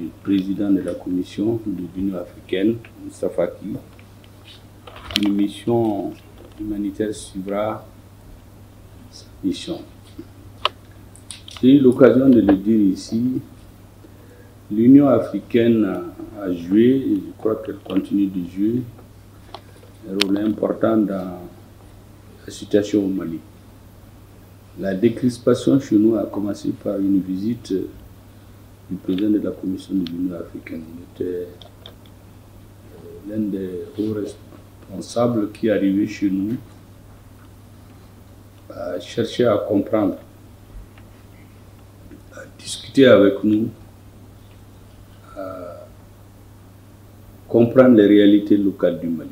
du président de la commission de l'Union africaine, Moussa Faki. Une mission humanitaire suivra sa mission. J'ai eu l'occasion de le dire ici, l'Union africaine a joué, et je crois qu'elle continue de jouer, un rôle important dans la situation au Mali. La décrispation chez nous a commencé par une visite du président de la Commission de l'Union africaine. Il était l'un des hauts responsables qui est arrivé chez nous à chercher à comprendre, à discuter avec nous, à comprendre les réalités locales du Mali.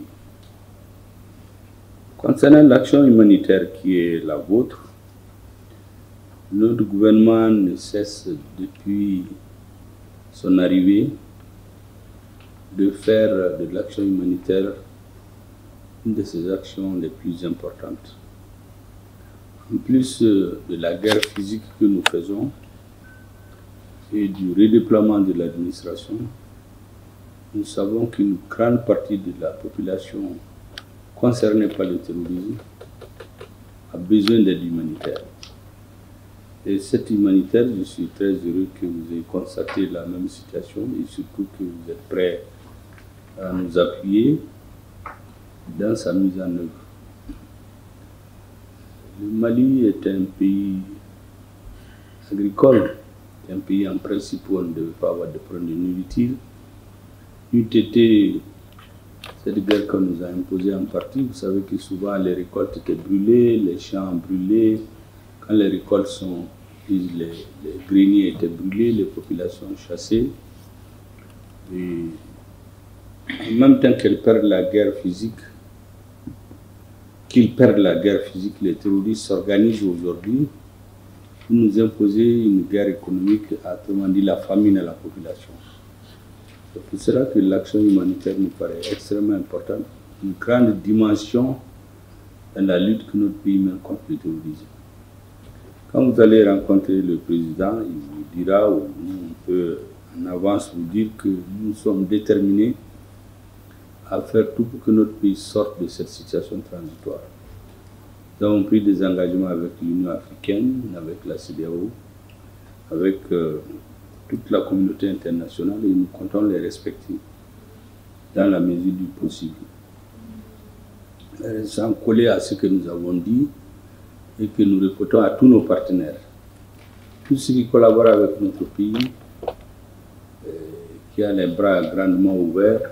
Concernant l'action humanitaire qui est la vôtre, notre gouvernement ne cesse depuis son arrivée de faire de l'action humanitaire une de ses actions les plus importantes. En plus de la guerre physique que nous faisons et du redéploiement de l'administration, nous savons qu'une grande partie de la population concernée par le terrorisme a besoin d'aide humanitaire. Et cette humanitaire, je suis très heureux que vous ayez constaté la même situation et surtout que vous êtes prêts à nous appuyer dans sa mise en œuvre. Le Mali est un pays agricole, un pays en principe où on ne devait pas avoir de problème de nourriture. Eût été cette guerre qu'on nous a imposée en partie, vous savez que souvent les récoltes étaient brûlées, les champs brûlés. Quand les récoltes sont prises, les greniers étaient brûlés, les populations chassées. Et en même temps qu'elles perdent la guerre physique, les terroristes s'organisent aujourd'hui pour nous imposer une guerre économique, autrement dit la famine à la population. C'est pour cela que l'action humanitaire nous paraît extrêmement importante, une grande dimension dans la lutte que notre pays mène contre le terrorisme. Quand vous allez rencontrer le président, il vous dira, ou on peut en avance vous dire que nous sommes déterminés à faire tout pour que notre pays sorte de cette situation transitoire. Nous avons pris des engagements avec l'Union africaine, avec la CEDEAO, avec toute la communauté internationale et nous comptons les respecter dans la mesure du possible. Sans coller à ce que nous avons dit et que nous répétons à tous nos partenaires. Tous ceux qui collaborent avec notre pays, qui a les bras grandement ouverts,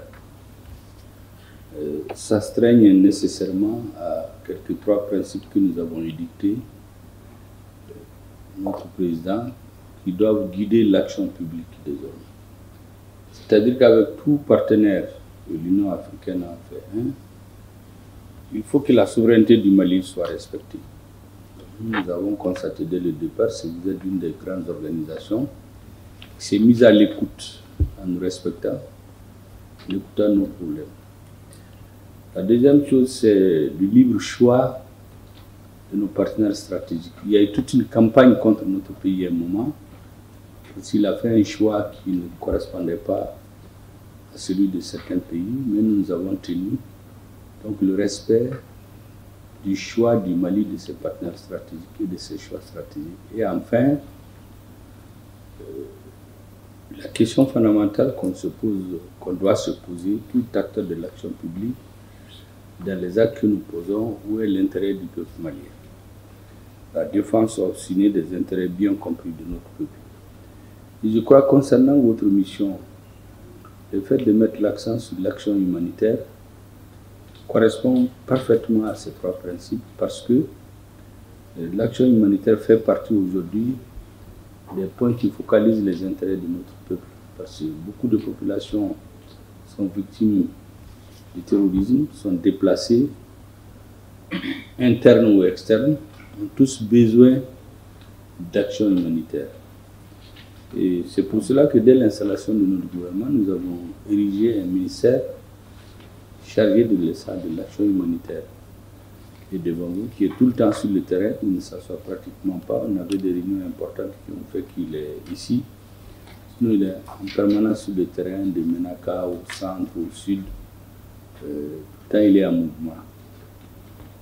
s'astreignent nécessairement à quelques trois principes que nous avons édictés, notre président, qui doivent guider l'action publique désormais. C'est-à-dire qu'avec tout partenaire que l'Union africaine en fait, il faut que la souveraineté du Mali soit respectée. Nous avons constaté dès le départ, que vous êtes une des grandes organisations qui s'est mise à l'écoute en nous respectant, en écoutant nos problèmes. La deuxième chose, c'est le libre choix de nos partenaires stratégiques. Il y a eu toute une campagne contre notre pays à un moment, parce qu'il a fait un choix qui ne correspondait pas à celui de certains pays, mais nous avons tenu. Donc le respect du choix du Mali, de ses partenaires stratégiques et de ses choix stratégiques. Et enfin, la question fondamentale qu'on doit se poser, tout acteur de l'action publique, dans les actes que nous posons, où est l'intérêt du peuple malien? La défense obstinée des intérêts bien compris de notre peuple. Et je crois, concernant votre mission, le fait de mettre l'accent sur l'action humanitaire correspond parfaitement à ces trois principes, parce que l'action humanitaire fait partie aujourd'hui des points qui focalisent les intérêts de notre peuple, parce que beaucoup de populations sont victimes du terrorisme, sont déplacés, internes ou externes, ont tous besoin d'action humanitaire. Et c'est pour cela que dès l'installation de notre gouvernement, nous avons érigé un ministère chargé de l'action humanitaire. Et devant vous, qui est tout le temps sur le terrain, il ne s'assoit pratiquement pas. On avait des réunions importantes qui ont fait qu'il est ici, Sinon, il est en permanence sur le terrain, de Menaka au centre, au sud. Tant il est en mouvement.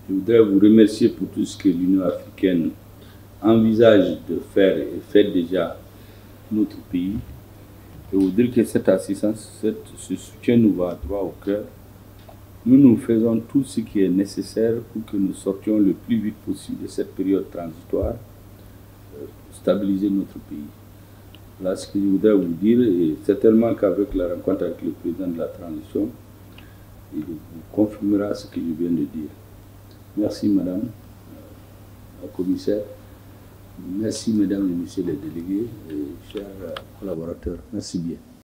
Je voudrais vous remercier pour tout ce que l'Union africaine envisage de faire et fait déjà notre pays. Et vous dire que cette assistance, ce soutien nous va droit au cœur. Nous faisons tout ce qui est nécessaire pour que nous sortions le plus vite possible de cette période transitoire pour stabiliser notre pays. Voilà ce que je voudrais vous dire, et certainement qu'avec la rencontre avec le président de la transition, il vous confirmera ce que je viens de dire. Merci madame la commissaire, merci mesdames et messieurs les délégués et chers collaborateurs, merci bien.